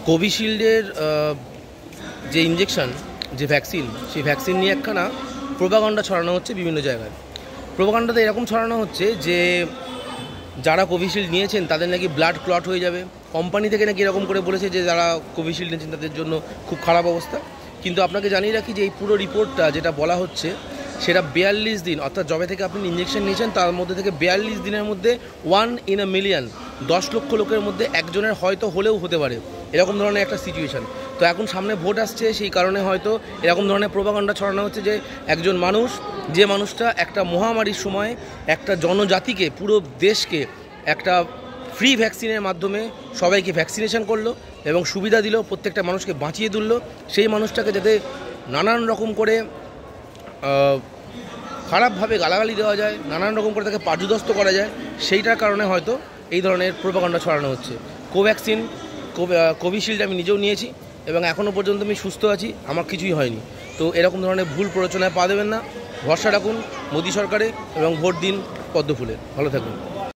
কোভিশিল্ডের যে ইঞ্জেকশন, যে ভ্যাকসিন, সেই ভ্যাকসিন নিয়ে একখানা প্রোপাগান্ডা ছড়ানো হচ্ছে বিভিন্ন জায়গায়। প্রোপাগান্ডাতে এরকম ছড়ানো হচ্ছে যে যারা কোভিশিল্ড নিয়েছেন তাদের নাকি ব্লাড ক্লট হয়ে যাবে। কোম্পানি থেকে নাকি এরকম করে বলেছে যে যারা কোভিশিল্ড নিয়েছেন তাদের জন্য খুব খারাপ অবস্থা। কিন্তু আপনাকে জানিয়ে রাখি যে এই পুরো রিপোর্টটা যেটা বলা হচ্ছে সেটা 42 দিন, অর্থাৎ যবে থেকে আপনি ইঞ্জেকশন নিয়েছেন তার মধ্যে থেকে 42 দিনের মধ্যে 1 in a million, 10 লক্ষ লোকের মধ্যে একজনের হয়তো হলেও হতে পারে এরকম ধরনের একটা সিচুয়েশান। তো এখন সামনে ভোট আসছে, সেই কারণে হয়তো এরকম ধরনের প্রোপাগান্ডা ছড়ানো হচ্ছে যে একজন মানুষ, যে মানুষটা একটা মহামারীর সময় একটা জনজাতিকে, পুরো দেশকে একটা ফ্রি ভ্যাকসিনের মাধ্যমে সবাইকে ভ্যাকসিনেশন করলো এবং সুবিধা দিল, প্রত্যেকটা মানুষকে বাঁচিয়ে তুললো, সেই মানুষটাকে যাতে নানান রকম করে খারাপভাবে গালাগালি দেওয়া যায়, নানান রকম করে তাকে পার্যদস্ত করা যায়, সেইটার কারণে হয়তো এই ধরনের প্রোপাগান্ডা ছড়ানো হচ্ছে। কোভ্যাক্সিন, কোভিশিল্ড আমি নিজেও নিয়েছি এবং এখনও পর্যন্ত আমি সুস্থ আছি, আমার কিছুই হয়নি। তো এরকম ধরনের ভুল প্ররোচনায় পা দেবেন না, ভরসা রাখুন মোদী সরকারে এবং ভোট দিন পদ্ম ফুলে। ভালো থাকুন।